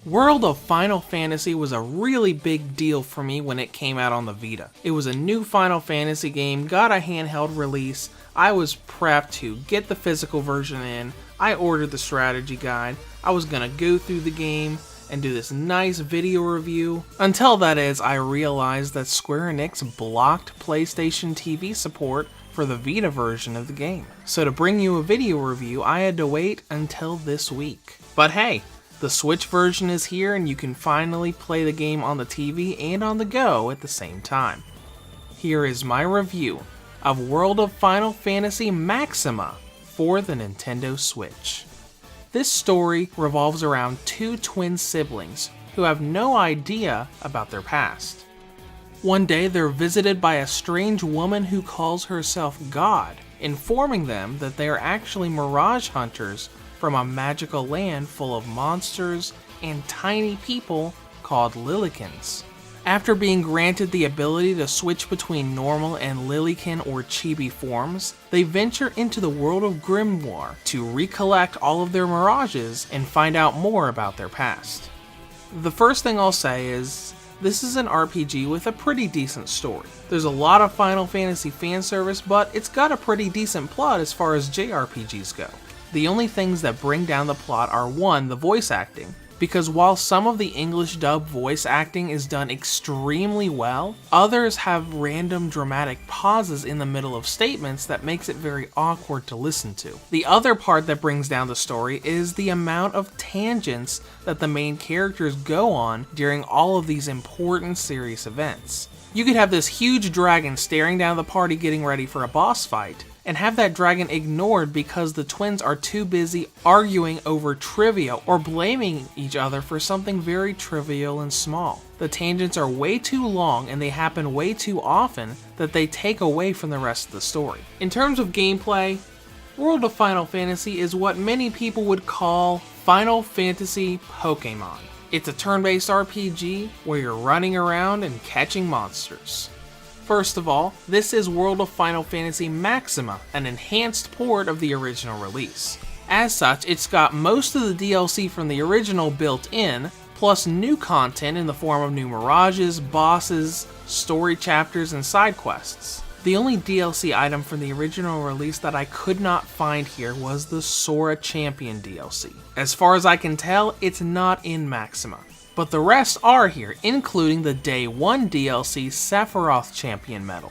World of Final Fantasy was a really big deal for me when it came out on the Vita. It was a new Final Fantasy game, got a handheld release, I was prepped to get the physical version in, I ordered the strategy guide, I was gonna go through the game and do this nice video review, until that is I realized that Square Enix blocked PlayStation TV support for the Vita version of the game. So to bring you a video review, I had to wait until this week. But hey, the Switch version is here and you can finally play the game on the TV and on the go at the same time. Here is my review of World of Final Fantasy Maxima for the Nintendo Switch. This story revolves around two twin siblings who have no idea about their past. One day they're visited by a strange woman who calls herself God, informing them that they are actually mirage hunters from a magical land full of monsters and tiny people called Lillykins. After being granted the ability to switch between normal and Lillikin or Chibi forms, they venture into the world of Grimoire to recollect all of their mirages and find out more about their past. The first thing I'll say is, this is an RPG with a pretty decent story. There's a lot of Final Fantasy fan service, but it's got a pretty decent plot as far as JRPGs go. The only things that bring down the plot are 1, the voice acting, because while some of the English dub voice acting is done extremely well, others have random dramatic pauses in the middle of statements that makes it very awkward to listen to. The other part that brings down the story is the amount of tangents that the main characters go on during all of these important serious events. You could have this huge dragon staring down the party getting ready for a boss fight, and have that dragon ignored because the twins are too busy arguing over trivia or blaming each other for something very trivial and small. The tangents are way too long and they happen way too often that they take away from the rest of the story. In terms of gameplay, World of Final Fantasy is what many people would call Final Fantasy Pokemon. It's a turn-based RPG where you're running around and catching monsters. First of all, this is World of Final Fantasy Maxima, an enhanced port of the original release. As such, it's got most of the DLC from the original built in, plus new content in the form of new mirages, bosses, story chapters, and side quests. The only DLC item from the original release that I could not find here was the Sora Champion DLC. As far as I can tell, it's not in Maxima. But the rest are here, including the Day 1 DLC Sephiroth Champion Medal.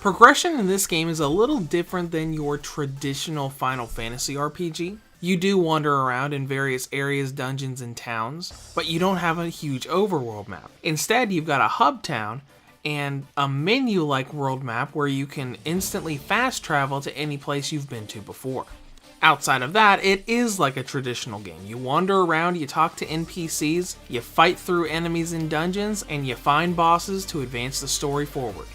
Progression in this game is a little different than your traditional Final Fantasy RPG. You do wander around in various areas, dungeons, and towns, but you don't have a huge overworld map. Instead, you've got a hub town and a menu-like world map where you can instantly fast travel to any place you've been to before. Outside of that, it is like a traditional game. You wander around, you talk to NPCs, you fight through enemies in dungeons, and you find bosses to advance the story forward.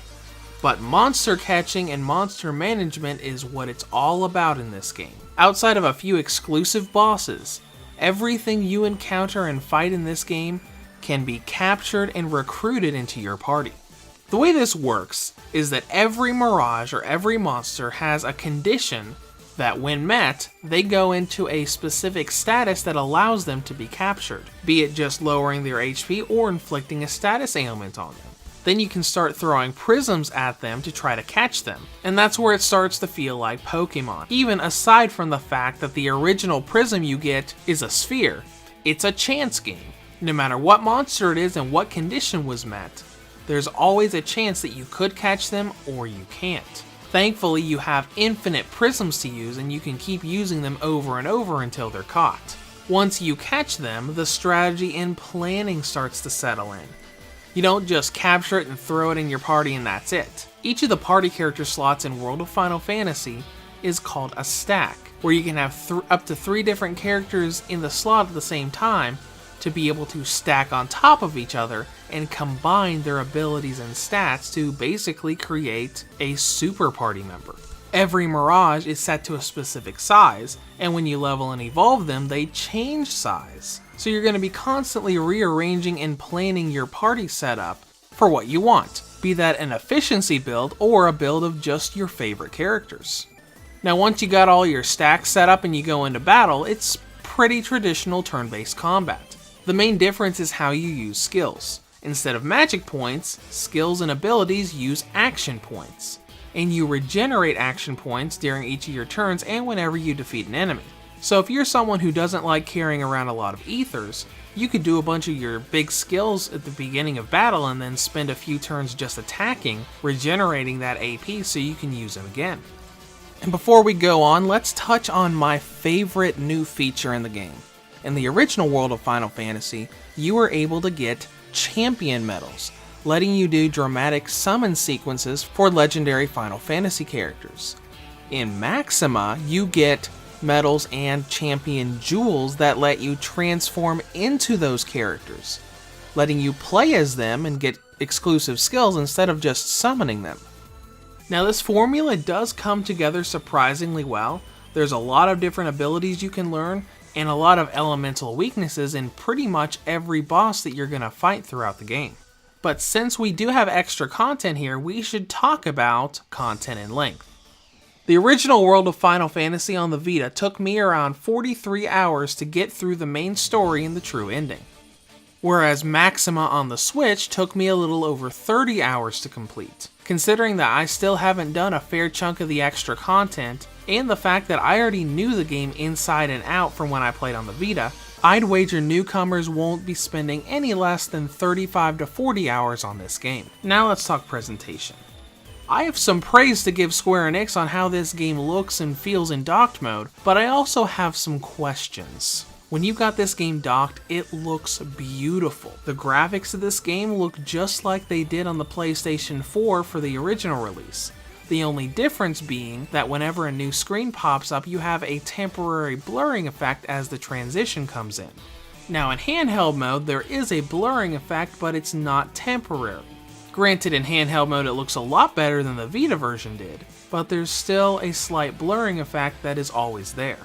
But monster catching and monster management is what it's all about in this game. Outside of a few exclusive bosses, everything you encounter and fight in this game can be captured and recruited into your party. The way this works is that every mirage or every monster has a condition that when met, they go into a specific status that allows them to be captured, be it just lowering their HP or inflicting a status ailment on them. Then you can start throwing prisms at them to try to catch them, and that's where it starts to feel like Pokemon. Even aside from the fact that the original prism you get is a sphere, it's a chance game. No matter what monster it is and what condition was met, there's always a chance that you could catch them or you can't. Thankfully, you have infinite prisms to use and you can keep using them over and over until they're caught. Once you catch them, the strategy and planning starts to settle in. You don't just capture it and throw it in your party and that's it. Each of the party character slots in World of Final Fantasy is called a stack, where you can have up to 3 different characters in the slot at the same time to be able to stack on top of each other and combine their abilities and stats to basically create a super party member. Every mirage is set to a specific size, and when you level and evolve them, they change size. So you're going to be constantly rearranging and planning your party setup for what you want, be that an efficiency build or a build of just your favorite characters. Now once you got all your stacks set up and you go into battle, it's pretty traditional turn-based combat. The main difference is how you use skills. Instead of magic points, skills and abilities use action points, and you regenerate action points during each of your turns and whenever you defeat an enemy. So if you're someone who doesn't like carrying around a lot of ethers, you could do a bunch of your big skills at the beginning of battle and then spend a few turns just attacking, regenerating that AP so you can use them again. And before we go on, let's touch on my favorite new feature in the game. In the original world of Final Fantasy, you were able to get champion medals, letting you do dramatic summon sequences for legendary Final Fantasy characters. In Maxima, you get medals and champion jewels that let you transform into those characters, letting you play as them and get exclusive skills instead of just summoning them. Now this formula does come together surprisingly well. There's a lot of different abilities you can learn and a lot of elemental weaknesses in pretty much every boss that you're going to fight throughout the game. But since we do have extra content here, we should talk about content and length. The original world of Final Fantasy on the Vita took me around 43 hours to get through the main story and the true ending, whereas Maxima on the Switch took me a little over 30 hours to complete. Considering that I still haven't done a fair chunk of the extra content, and the fact that I already knew the game inside and out from when I played on the Vita, I'd wager newcomers won't be spending any less than 35 to 40 hours on this game. Now let's talk presentation. I have some praise to give Square Enix on how this game looks and feels in docked mode, but I also have some questions. When you've got this game docked, it looks beautiful. The graphics of this game look just like they did on the PlayStation 4 for the original release. The only difference being that whenever a new screen pops up, you have a temporary blurring effect as the transition comes in. Now in handheld mode, there is a blurring effect, but it's not temporary. Granted, in handheld mode it looks a lot better than the Vita version did, but there's still a slight blurring effect that is always there.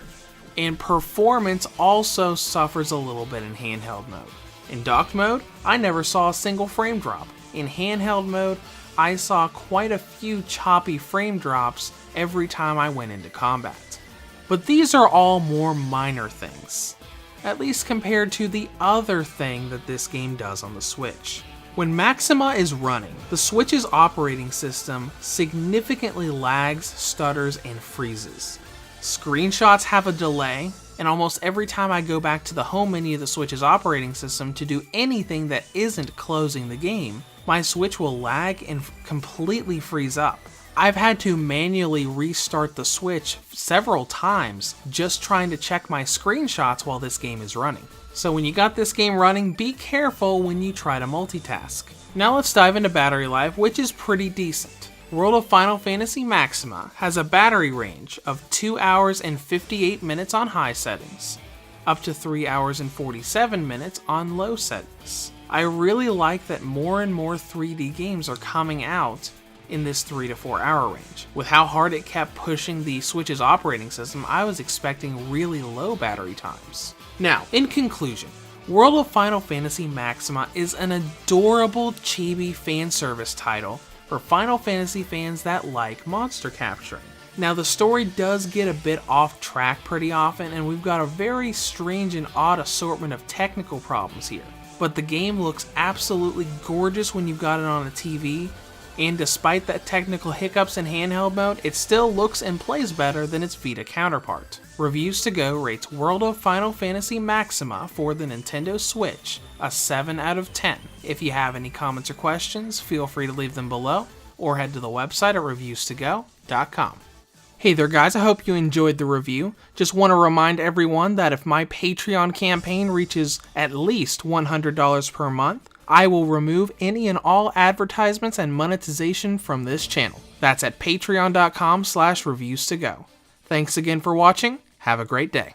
And performance also suffers a little bit in handheld mode. In docked mode, I never saw a single frame drop. In handheld mode, I saw quite a few choppy frame drops every time I went into combat. But these are all more minor things, at least compared to the other thing that this game does on the Switch. When Maxima is running, the Switch's operating system significantly lags, stutters, and freezes. Screenshots have a delay, and almost every time I go back to the home menu of the Switch's operating system to do anything that isn't closing the game, my Switch will lag and completely freeze up. I've had to manually restart the Switch several times just trying to check my screenshots while this game is running. So when you got this game running, be careful when you try to multitask. Now let's dive into battery life, which is pretty decent. World of Final Fantasy Maxima has a battery range of 2 hours and 58 minutes on high settings, up to 3 hours and 47 minutes on low settings. I really like that more and more 3D games are coming out in this 3 to 4 hour range. With how hard it kept pushing the Switch's operating system, I was expecting really low battery times. Now, in conclusion, World of Final Fantasy Maxima is an adorable chibi fan service title for Final Fantasy fans that like monster capturing. Now the story does get a bit off track pretty often, and we've got a very strange and odd assortment of technical problems here. But the game looks absolutely gorgeous when you've got it on a TV, and despite that technical hiccups in handheld mode, it still looks and plays better than its Vita counterpart. Reviews to Go rates World of Final Fantasy Maxima for the Nintendo Switch a 7 out of 10. If you have any comments or questions, feel free to leave them below, or head to the website at reviewstogo.com. Hey there guys, I hope you enjoyed the review. Just want to remind everyone that if my Patreon campaign reaches at least $100 per month, I will remove any and all advertisements and monetization from this channel. That's at patreon.com/reviewstogo. Thanks again for watching. Have a great day.